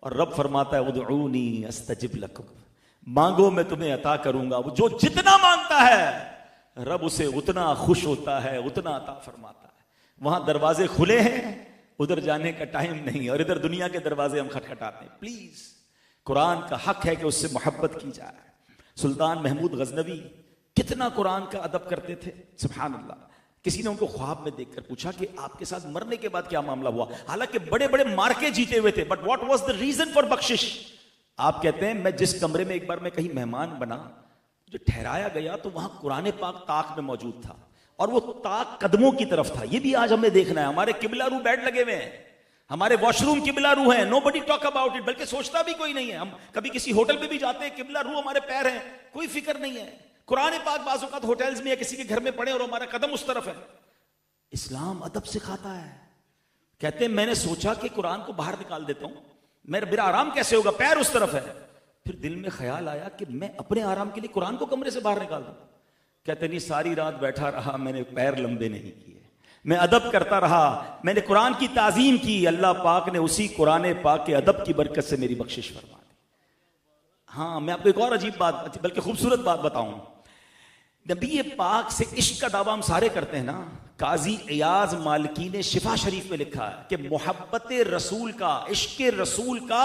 और रब फरमाता है उदऊनी अस्तजिब लकुम, मांगो मैं तुम्हें अता करूंगा। वो जो जितना मांगता है रब उसे उतना खुश होता है, उतना अता फरमाता है। वहां दरवाजे खुले हैं, उधर जाने का टाइम नहीं, और इधर दुनिया के दरवाजे हम खटखटाते हैं। प्लीज, कुरान का हक है कि उससे मोहब्बत की जाए। सुल्तान महमूद गजनवी कितना कुरान का अदब करते थे, सुभान अल्लाह। किसी ने उनको ख्वाब में देखकर पूछा कि आपके साथ मरने के बाद क्या मामला हुआ। हालांकि बड़े बड़े मार्के जीते हुए थे, but what was the reason for बख्शिश। आप कहते हैं मैं जिस कमरे में एक बार मैं कहीं मेहमान बना, जो ठहराया गया तो वहां कुरान पाक ताक में मौजूद था और वो ताक कदमों की तरफ था। ये भी आज हमें देखना है। हमारे किबला रू बेड लगे हुए हैं, हमारे वॉशरूम किबला रू है, नोबडी टॉक अबाउट इट, बल्कि सोचता भी कोई नहीं है। हम कभी किसी होटल पे भी जाते हैं, किबला रू हमारे पैर हैं, कोई फिक्र नहीं है। कुरान पाक बाज़ औक़ात होटल्स में या किसी के घर में पड़े और हमारा कदम उस तरफ है। इस्लाम अदब सिखाता है। कहते हैं मैंने सोचा कि कुरान को बाहर निकाल देता हूं, मेरा आराम कैसे होगा, पैर उस तरफ है। फिर दिल में ख्याल आया कि मैं अपने आराम के लिए कुरान को कमरे से बाहर निकाल दूं। कहते नहीं, सारी रात बैठा रहा, मैंने पैर लंबे नहीं किए, मैं अदब करता रहा, मैंने कुरान की ताजीम की। अल्लाह पाक ने उसी कुरान पाक के अदब की बरकत से मेरी बख्शिश फरमा दी। हाँ, मैं आपको एक और अजीब बात, बल्कि खूबसूरत बात बताऊं। नबी पाक से इश्क का दावा हम सारे करते हैं ना। काजी इयाज मालिकी ने शिफा शरीफ में लिखा है कि मोहब्बत रसूल का, इश्क रसूल का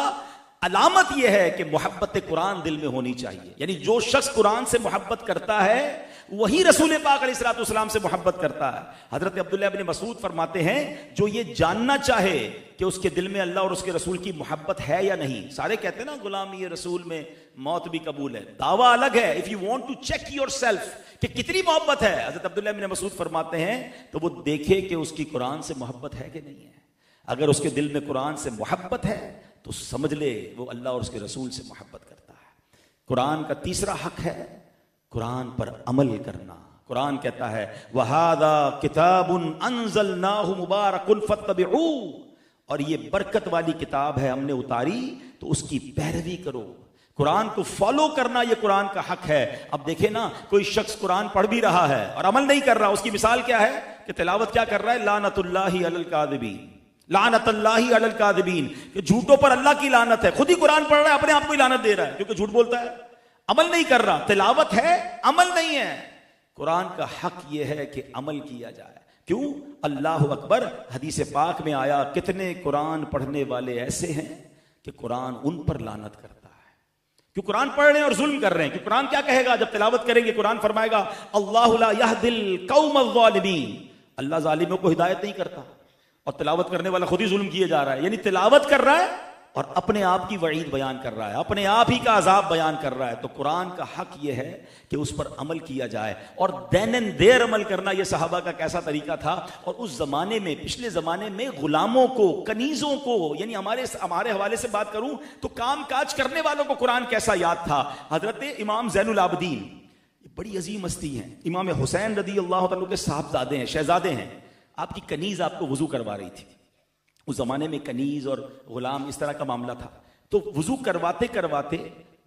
अलामत यह है कि मोहब्बत कुरान दिल में होनी चाहिए। यानी जो शख्स कुरान से मोहब्बत करता है वही रसूल पाक अलैहिस्सलाम से मोहब्बत करता है। हजरत अब्दुल्लाह इब्ने मसूद फरमाते हैं जो ये जानना चाहे कि उसके दिल में अल्लाह और उसके रसूल की मोहब्बत है या नहीं। सारे कहते हैं ना गुलामी रसूल में मौत भी कबूल है, दावा अलग है। If you want to check yourself कि कितनी मोहब्बत है, हजरत अब्दुल्लाह इब्ने मसूद फरमाते हैं तो वो देखे कि उसकी कुरान से मोहब्बत है कि नहीं है। अगर उसके दिल में कुरान से मोहब्बत है तो समझ ले वो अल्लाह और उसके रसूल से मोहब्बत करता है। कुरान का तीसरा हक है कुरान पर अमल करना, कुरान कहता है वहादा किताबुन अंज़लनाहु मुबारकुन फत्तबिऊ, और ये बरकत वाली किताब है हमने उतारी तो उसकी पैरवी करो। कुरान को फॉलो करना ये कुरान का हक है। अब देखे ना, कोई शख्स कुरान पढ़ भी रहा है और अमल नहीं कर रहा, उसकी मिसाल क्या है कि तिलावत क्या कर रहा है, लानतुल्लाहि अलल कादिबीन, लानतुल्लाहि अलल कादिबीन, कि झूठों पर अल्लाह की लानत है। खुद ही कुरान पढ़ रहा है, अपने आप को ही लानत दे रहा है क्योंकि झूठ बोलता है, अमल नहीं कर रहा। तिलावत है, अमल नहीं है। कुरान का हक यह है कि अमल किया जाए। क्यों? अल्लाह अकबर, हदीस पाक में आया कितने कुरान पढ़ने वाले ऐसे हैं कि कुरान उन पर लानत करता है, क्यों कुरान पढ़ रहे हैं और जुल्म कर रहे हैं। कि कुरान क्या कहेगा जब तिलावत करेंगे? कुरान फरमाएगा अल्लाहु ला यहदिल कौमल ज़ालिमीन, अल्लाह जालिमों को हिदायत नहीं करता, और तिलावत करने वाला खुद ही जुल्म किए जा रहा है। यानी तिलावत कर रहा है और अपने आप की वईद बयान कर रहा है, अपने आप ही का अजाब बयान कर रहा है। तो कुरान का हक यह है कि उस पर अमल किया जाए, और देन एंड देर अमल करना। यह सहाबा का कैसा तरीका था। और उस जमाने में, पिछले जमाने में गुलामों को, कनीजों को, यानी हमारे हवाले से बात करूं तो काम काज करने वालों को कुरान कैसा याद था। हजरत इमाम ज़ैनुल आबिदीन, बड़ी अजीम हस्ती हैं, इमाम हुसैन रदी अल्लाह तआला के साहबजादे हैं, शहजादे हैं। आपकी कनीज आपको वजू करवा रही थी। उस जमाने में कनीज और गुलाम इस तरह का मामला था। तो वजू करवाते करवाते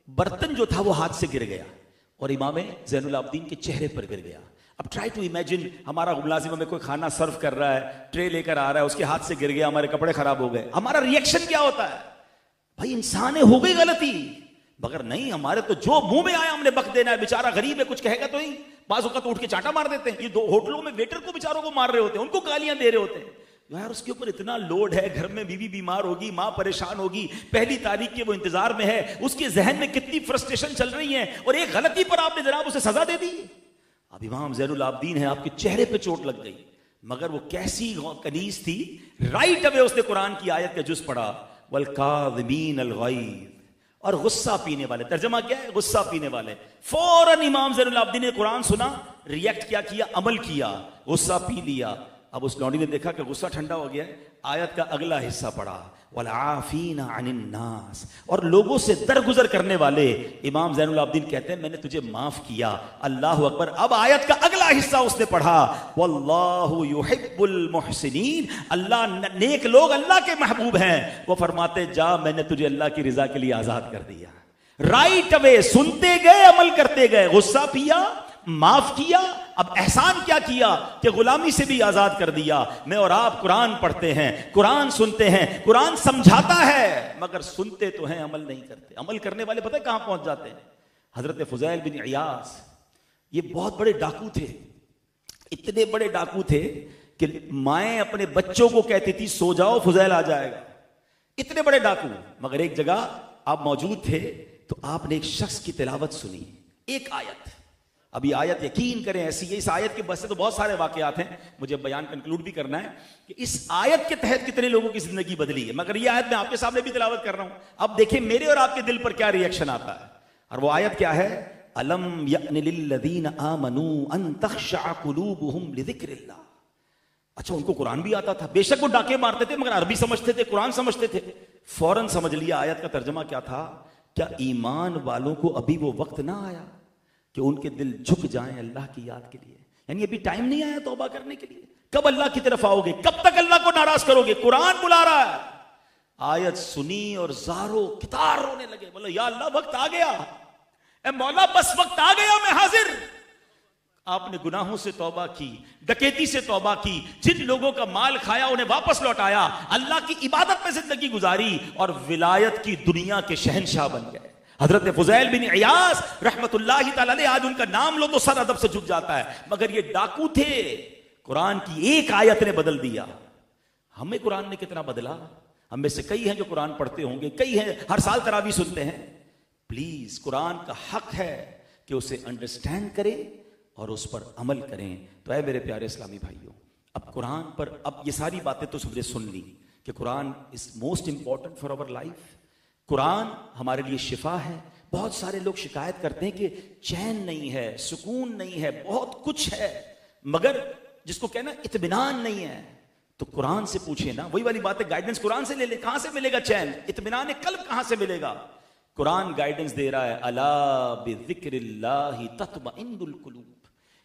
बर्तन जो था वो हाथ से गिर गया और इमाम ज़ैनुल आबिदीन के चेहरे पर गिर गया। अब ट्राई टू इमेजिन, हमारा मुलाजिम हमें कोई खाना सर्व कर रहा है, ट्रे लेकर आ रहा है, उसके हाथ से गिर गया, हमारे कपड़े खराब हो गए, हमारा रिएक्शन क्या होता है? भाई इंसान है, हो गई गलती। मगर नहीं, हमारे तो जो मुंह में आया हमने बक देना है। बेचारा गरीब है, कुछ कहेगा तो ही, बाजू का तो उठ के चांटा मार देते हैं। ये दो होटलों में वेटर को, बेचारों को मार रहे होते हैं, उनको गालियां दे रहे होते हैं। यार उसके ऊपर इतना लोड है, घर में बीवी बीमार होगी, माँ परेशान होगी, पहली तारीख के वो इंतजार में है, उसके जहन में कितनी फ्रस्ट्रेशन चल रही है, और एक गलती पर आपने जनाब उसे सजा दे दी। अब इमाम ज़ैनुल आबिदीन है, आपके चेहरे पे चोट लग गई, मगर वो कैसी कनीज थी, राइट अवे उसने कुरान की आयत का जुज़ पढ़ा, वल काज़िमीन अल गैज़, और गुस्सा पीने वाले। तर्जमा क्या है? गुस्सा पीने वाले। फौरन इमाम ज़ैनुल आबिदीन ने कुरान सुना, रिएक्ट क्या किया? अमल किया, गुस्सा पी लिया। अब उस लौंडी ने देखा कि गुस्सा ठंडा हो गया, आयत का अगला हिस्सा पढ़ा, वल आफीना अनिन नास, और लोगों से दरगुजर करने वाले। इमाम ज़ैनुल आबिदीन कहते हैं मैंने तुझे माफ किया। अल्लाह अकबर। अब आयत का अगला हिस्सा उसने पढ़ा, वल्लाहु युहिब्बुल मुहसिनीन, अल्लाह, नेक लोग अल्लाह के महबूब हैं। वो फरमाते जा, मैंने तुझे अल्लाह की रिजा के लिए आजाद कर दिया। राइट अवे सुनते गए, अमल करते गए, गुस्सा पिया, माफ किया। अब एहसान क्या किया कि गुलामी से भी आजाद कर दिया। मैं और आप कुरान पढ़ते हैं, कुरान सुनते हैं, कुरान समझाता है, मगर सुनते तो हैं, अमल नहीं करते। अमल करने वाले पता है कहां पहुंच जाते हैं? हजरत फुज़ैल बिन इयास, ये बहुत बड़े डाकू थे, इतने बड़े डाकू थे कि माएं अपने बच्चों को कहती थी सो जाओ, फुज़ैल आ जाएगा। इतने बड़े डाकू। मगर एक जगह आप मौजूद थे तो आपने एक शख्स की तिलावत सुनी, एक आयत। अभी आयत यकीन करें ऐसी है, इस आयत के बस से तो बहुत सारे वाकयात हैं, मुझे बयान कंक्लूड भी करना है कि इस आयत के तहत कितने लोगों की जिंदगी बदली है। मगर ये आयत मैं आपके सामने भी तिलावत कर रहा हूं, अब देखें मेरे और आपके दिल पर क्या रिएक्शन आता है। और वो आयत क्या है? अलम यअनि लिल्लज़ीना आमनू अन तख़शअ क़ुलूबुहुम लिज़िक्रिल्लाह। अच्छा, उनको कुरान भी आता था, बेशक वो डाके मारते थे मगर अरबी समझते थे, कुरान समझते थे। फौरन समझ लिया आयत का तर्जमा क्या था। क्या ईमान वालों को अभी वो वक्त ना आया कि उनके दिल झुक जाएं अल्लाह की याद के लिए? यानी अभी टाइम नहीं आया तौबा करने के लिए? कब अल्लाह की तरफ आओगे? कब तक अल्लाह को नाराज करोगे? कुरान बुला रहा है। आयत सुनी और ज़ारो कितार रोने लगे, बोले या अल्लाह वक्त आ गया, ए मौला बस वक्त आ गया, मैं हाजिर। आपने गुनाहों से तौबा की, डकैती से तौबा की, जिन लोगों का माल खाया उन्हें वापस लौटाया, अल्लाह की इबादत में जिंदगी गुजारी और विलायत की दुनिया के शहंशाह बन गए। हजरत फुज़ैल बिन इयास रहमतुल्लाहि तआला अलैह, आज उनका नाम लो तो सर अदब से झुक जाता है, मगर ये डाकू थे। कुरान की एक आयत ने बदल दिया। हमें कुरान ने कितना बदला? हम में से कई हैं जो कुरान पढ़ते होंगे, कई हैं हर साल तरावी सुनते हैं। प्लीज, कुरान का हक है कि उसे अंडरस्टैंड करें और उस पर अमल करें। तो ऐ मेरे प्यारे इस्लामी भाइयों, अब कुरान पर, अब ये सारी बातें तो सबने सुन ली कि Quran is most important for our life. Quran हमारे लिए शिफा है। बहुत सारे लोग शिकायत करते हैं कि चैन नहीं है, सुकून नहीं है, बहुत कुछ है, मगर जिसको कहना इत्मीनान नहीं है। तो कुरान से पूछे ना, वही वाली बात है, गाइडेंस कुरान से ले ले। कहां से मिलेगा चैन? इत्मीनान कल्ब कहां से मिलेगा? कुरान गाइडेंस दे रहा है, अला बिज़िक्रिल्लाहि तत्मइन्नुल कुलूब,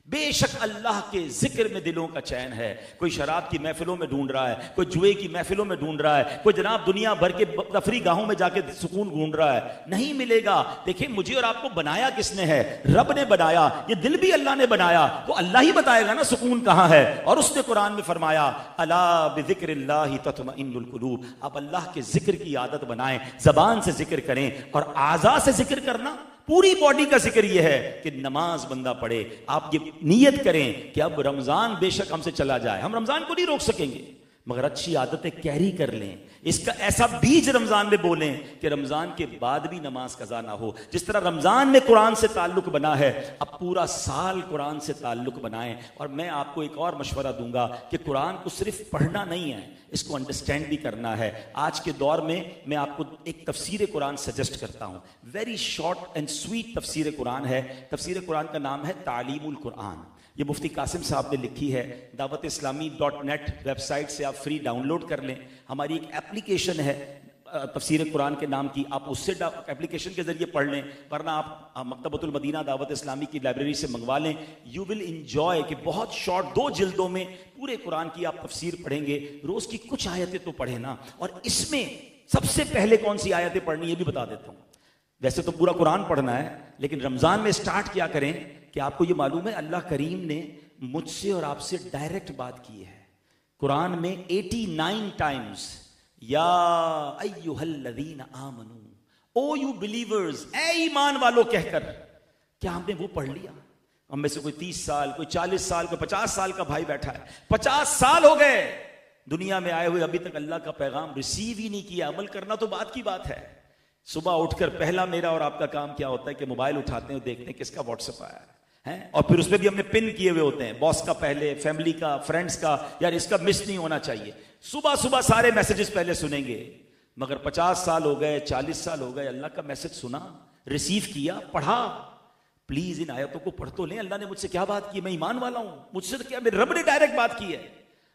बेशक अल्लाह के जिक्र में दिलों का चैन है। कोई शराब की महफिलों में ढूंढ रहा है, कोई जुए की महफिलों में ढूंढ रहा है, कोई जनाब दुनिया भर के तफरी गाहों में जाके सुकून ढूंढ रहा है, नहीं मिलेगा। देखिए मुझे और आपको बनाया किसने है? रब ने बनाया। ये दिल भी अल्लाह ने बनाया, तो अल्लाह ही बताएगा ना सुकून कहां है। और उसने कुरान में फरमाया अला बिज़िक्रिल्लाहि तत्मइन्नुल कुलूब, आप अल्लाह के जिक्र की आदत बनाएं, जबान से जिक्र करें और आज़ा से जिक्र करना। पूरी बॉडी का जिक्र यह है कि नमाज बंदा पढ़े। आप ये नियत करें कि अब रमजान बेशक हमसे चला जाए, हम रमजान को नहीं रोक सकेंगे, मगर अच्छी आदतें कैरी कर लें। इसका ऐसा बीज रमजान में बोलें कि रमजान के बाद भी नमाज कज़ा ना हो। जिस तरह रमजान में कुरान से ताल्लुक बना है, अब पूरा साल कुरान से ताल्लुक बनाएं। और मैं आपको एक और मशवरा दूंगा कि कुरान को सिर्फ पढ़ना नहीं है, इसको अंडरस्टैंड भी करना है। आज के दौर में मैं आपको एक तफसीर कुरान सजेस्ट करता हूं, वेरी शॉर्ट एंड स्वीट तफसीर कुरान है। तफसीर कुरान का नाम है तालीमुल कुरान। ये मुफ्ती कासिम साहब ने लिखी है। दावत-ए-इस्लामी.net वेबसाइट से आप फ्री डाउनलोड कर लें। हमारी एक एप्लीकेशन है तफसीर कुरान के नाम की, आप उससे एप्लीकेशन के जरिए पढ़ लें, वरना आप मकतबतुल मदीना दावत इस्लामी की लाइब्रेरी से मंगवा लें। यू विल इंजॉय कि बहुत शॉर्ट 2 जिल्दों में पूरे कुरान की आप तफसीर पढ़ेंगे। रोज की कुछ आयतें तो पढ़े ना, और इसमें सबसे पहले कौन सी आयतें पढ़नी ये भी बता देता हूं। वैसे तो पूरा कुरान पढ़ना है, लेकिन रमजान में स्टार्ट क्या करें कि आपको ये मालूम है अल्लाह करीम ने मुझसे और आपसे डायरेक्ट बात की है। कुरान में 89 टाइम्स या अय्युहल्लज़ीना आमनू, ओ यू बिलीवर्स, ए ईमान वालों कहकर, क्या हमने वो पढ़ लिया? हम में से कोई 30 साल, कोई 40 साल, कोई 50 साल का भाई बैठा है, 50 साल हो गए दुनिया में आए हुए, अभी तक अल्लाह का पैगाम रिसीव ही नहीं किया। अमल करना तो बात की बात है। सुबह उठकर पहला मेरा और आपका काम क्या होता है कि मोबाइल उठाते हैं और देखते हैं किसका व्हाट्सएप आया है, और फिर उसमें भी हमने पिन किए हुए होते हैं, बॉस का पहले, फैमिली का, फ्रेंड्स का, यार इसका मिस नहीं होना चाहिए। सुबह सुबह सारे मैसेजेस पहले सुनेंगे, मगर 50 साल हो गए, 40 साल हो गए, अल्लाह का मैसेज सुना, रिसीव किया, पढ़ा? प्लीज इन आयतों को पढ़ तो लें। अल्लाह ने मुझसे क्या बात की? मैं ईमान वाला हूं, मुझसे तो क्या, मेरे रब ने डायरेक्ट बात की है।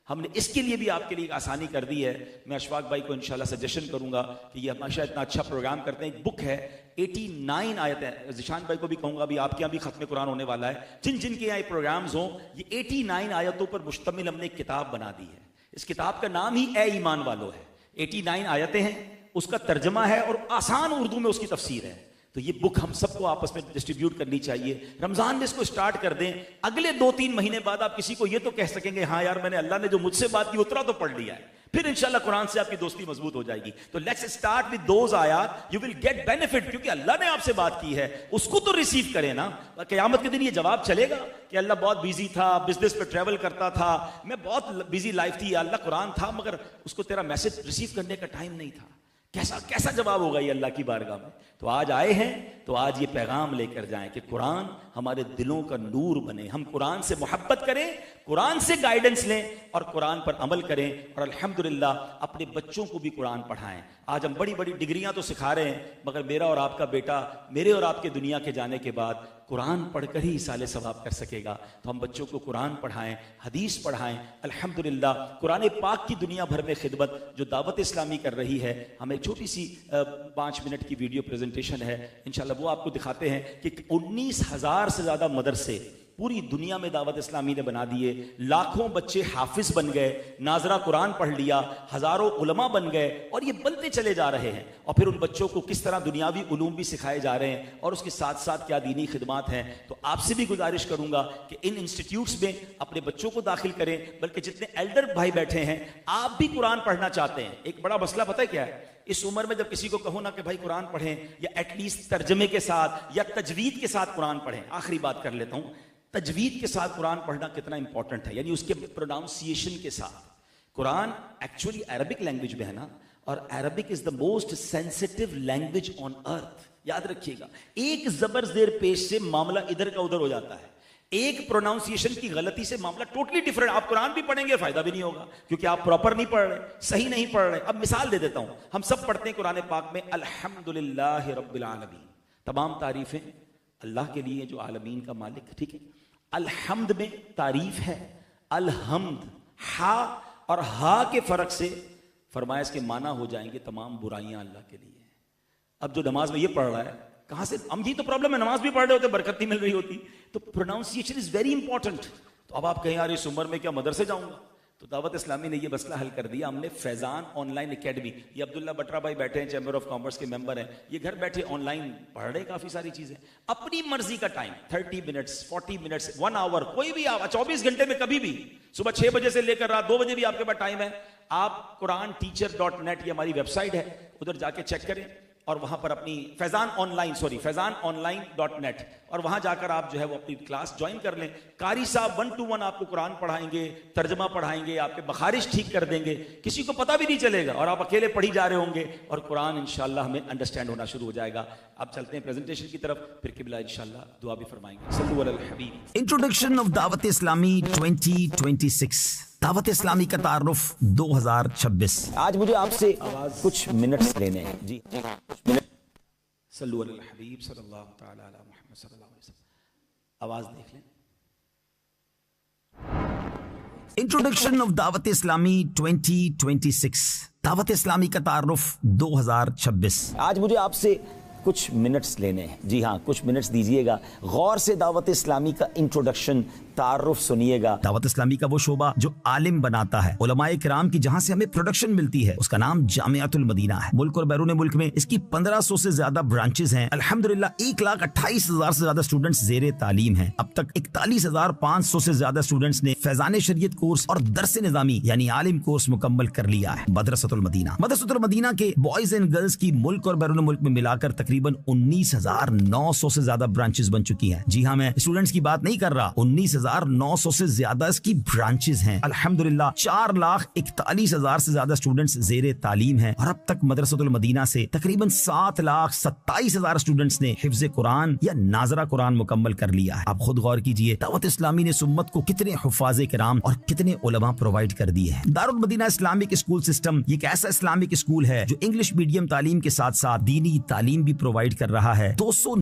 हमने इसके लिए भी आपके लिए आसानी कर दी है। मैं अशफाक भाई को इंशाल्लाह सजेशन करूंगा कि ये हमेशा इतना अच्छा प्रोग्राम करते हैं। एक बुक है 89 आयतें, जिशान भाई को भी कहूंगा, अभी आपके यहाँ भी खत्म कुरान होने वाला है, जिन जिन के यहाँ प्रोग्राम्स हों, ये 89 आयतों पर मुश्तमिल हमने एक किताब बना दी है। इस किताब का नाम ही ए ईमान वालों है। 89 आयतें हैं, उसका तर्जमा है और आसान उर्दू में उसकी तफसीर है। तो ये बुक हम सबको आपस में डिस्ट्रीब्यूट करनी चाहिए। रमजान में इसको स्टार्ट कर दें, अगले 2-3 महीने बाद आप किसी को ये तो कह सकेंगे हाँ यार मैंने अल्लाह ने जो मुझसे बात की उतना तो पढ़ लिया है, फिर इंशाल्लाह कुरान से आपकी दोस्ती मजबूत हो जाएगी। तो लेट्स स्टार्ट विद दोज आयात, यू विल गेट बेनिफिट, क्योंकि अल्लाह ने आपसे बात की है, उसको तो रिसीव करें ना। क़यामत के दिन ये जवाब चलेगा कि अल्लाह बहुत बिजी था, बिजनेस पे ट्रेवल करता था, मैं बहुत बिजी लाइफ थी, अल्लाह कुरान था मगर उसको तेरा मैसेज रिसीव करने का टाइम नहीं था। कैसा कैसा जवाब होगा ये अल्लाह की बारगाह में? तो आज आए हैं तो आज ये पैगाम लेकर जाएं कि कुरान हमारे दिलों का नूर बने, हम कुरान से मोहब्बत करें, कुरान से गाइडेंस लें और कुरान पर अमल करें, और अल्हम्दुलिल्लाह अपने बच्चों को भी कुरान पढ़ाएं। आज हम बड़ी बड़ी डिग्रियां तो सिखा रहे हैं, मगर मेरा और आपका बेटा मेरे और आपके दुनिया के जाने के बाद कुरान पढ़कर ही इसाले सवाब कर सकेगा। तो हम बच्चों को कुरान पढ़ाएं, हदीस पढ़ाएं। अल्हम्दुलिल्लाह कुरान पाक की दुनिया भर में खिदमत जो दावत इस्लामी कर रही है, हमें छोटी सी 5 मिनट की वीडियो प्रेजेंटेशन है, इंशाल्लाह वो आपको दिखाते हैं कि 19,000 से ज्यादा मदरसे पूरी दुनिया में दावत इस्लामी ने बना दिए। लाखों बच्चे हाफिज बन गए, नाजरा कुरान पढ़ लिया, हजारों उलमा बन गए, और ये बनते चले जा रहे हैं। और फिर उन बच्चों को किस तरह दुनियावी उलूम भी सिखाए जा रहे हैं, और उसके साथ साथ क्या दीनी खिदमात हैं। तो आपसे भी गुजारिश करूंगा कि इन इंस्टीट्यूट्स में अपने बच्चों को दाखिल करें। बल्कि जितने एल्डर भाई बैठे हैं, आप भी कुरान पढ़ना चाहते हैं, एक बड़ा मसला पता है क्या है? इस उम्र में जब किसी को कहो ना कि भाई कुरान पढ़ें, या एटलीस्ट तर्जमे के साथ या तजवीद के साथ कुरान पढ़ें। आखिरी बात कर लेता हूं, तजवीद के साथ कुरान पढ़ना कितना इंपॉर्टेंट है, यानी उसके प्रोनाउंसिएशन के साथ। कुरान एक्चुअली अरबिक लैंग्वेज में है ना, और Arabic is the most sensitive language on earth. याद रखिएगा, एक जबर जेर पेश से मामला इधर का उधर हो जाता है, एक प्रोनाउंसिएशन की गलती से मामला टोटली डिफरेंट। आप कुरान भी पढ़ेंगे फायदा भी नहीं होगा, क्योंकि आप प्रॉपर नहीं पढ़ रहे, सही नहीं पढ़ रहे। अब मिसाल दे देता हूं, हम सब पढ़ते हैं कुरान पाक में अल्हम्दुलिल्लाह रब्बिल आलमीन, तमाम तारीफें अल्लाह के लिए जो आलमीन का मालिक, ठीक है। अलहम्द में तारीफ है, अलहम्द हा और हा के फर्क से फरमाया इसके माना हो जाएंगे तमाम बुराइयां अल्लाह के लिए। अब जो नमाज में ये पढ़ रहा है कहां से, हम यही तो प्रॉब्लम है, नमाज भी पढ़ रहे होते, बरकत नहीं मिल रही होती। तो प्रोनाउंसिएशन इज वेरी इंपॉर्टेंट। तो अब आप कहें यार इस उम्र में क्या मदरसे जाऊंगा, तो दावत इस्लामी ने ये मसला हल कर दिया। हमने फैजान ऑनलाइन एकेडमी, ये अब्दुल्ला बटरा भाई बैठे हैं, चैम्बर ऑफ कॉमर्स के मेंबर हैं, ये घर बैठे ऑनलाइन पढ़ रहे हैं काफी सारी चीजें, अपनी मर्जी का टाइम, 30 मिनट्स, 40 मिनट्स, 1 आवर, कोई भी आप 24 घंटे में कभी भी, सुबह 6 बजे से लेकर रात 2 बजे भी आपके पास टाइम है। आप QuranTeacher.net ये हमारी वेबसाइट है, उधर जाके चेक करें और वहां पर अपनी फैजानऑनलाइन.net, और वहां जाकर आप जो है वो अपनी क्लास ज्वाइन कर लें। कारी साहब 1 to 1 आपको कुरान पढ़ाएंगे, तर्जमा पढ़ाएंगे, आपके बखारिश ठीक कर देंगे, किसी को पता भी नहीं चलेगा और आप अकेले पढ़ी जा रहे होंगे और कुरान इंशाल्लाह हमें अंडरस्टैंड होना शुरू हो जाएगा। अब चलते हैं प्रेजेंटेशन की तरफ, फिर किबला इंशाल्लाह दुआ भी फरमाएंगे। सल्लल्लाहु अलैहि हबीब। इंट्रोडक्शन ऑफ दावत इस्लामी 2026, दावत इस्लामी का तारुफ 2026। आज मुझे आपसे कुछ मिनट्स लेने हैं जी, सल्लल्लाहु अलैहि हबीब सल्लल्लाहु तआला अला मुहम्मद सल्लल्लाहु अलैहि वसल्लम। आवाज देख लें। इंट्रोडक्शन ऑफ दावत इस्लामी 2026, दावत इस्लामी का तारुफ 2026। आज मुझे आपसे कुछ मिनट्स लेने हैं, जी हाँ कुछ मिनट्स दीजिएगा, गौर से दावत इस्लामी का इंट्रोडक्शन तारुफ सुनिएगा। दावत इस्लामी का वो शोबा जो आलिम बनाता है, उलमाए किराम की जहां से हमें प्रोडक्शन मिलती है, उसका नाम जामियातुल मदीना है। मुल्क और बैरून मुल्क में इसकी 1500 से ज्यादा ब्रांचेस हैं। अल्हम्दुलिल्लाह 1,28,000 से ज्यादा स्टूडेंट्स जेरे तालीम हैं। अब तक 41,500 से ज्यादा स्टूडेंट्स ने फैजान शरीयत कोर्स और दरस निजामी यानी आलिम कोर्स मुकम्मल कर लिया है। मदरसतुल मदीना, मदरसतुल मदीना के बॉयज एंड गर्ल्स की मुल्क और बैरून मुल्क में मिलाकर तकरीबन 19,900 से ज्यादा ब्रांचेस बन चुकी हैं। जी हाँ, मैं स्टूडेंट्स की बात नहीं कर रहा, 19,900 से ज्यादा इसकी ब्रांचेस हैं। अल्हम्दुलिल्लाह 4,41,000 से ज्यादा स्टूडेंट्स जेरे तालीम हैं और अब तक मदरसतुल मदीना से तकरीबन 7,27,000 स्टूडेंट्स ने हिफ्ज कुरान या नाजरा कुरान मुकम्मल कर लिया है। आप खुद गौर कीजिए, दावत इस्लामी ने सुम्मत को कितने हुफ़ाज़े किराम और कितने उलमा प्रोवाइड कर दिए हैं। Darul Madina Islamic school system एक ऐसा इस्लामिक स्कूल है जो इंग्लिश मीडियम तालीम के साथ साथ दीनी तालीम भी प्रोवाइड कर रहा है। 200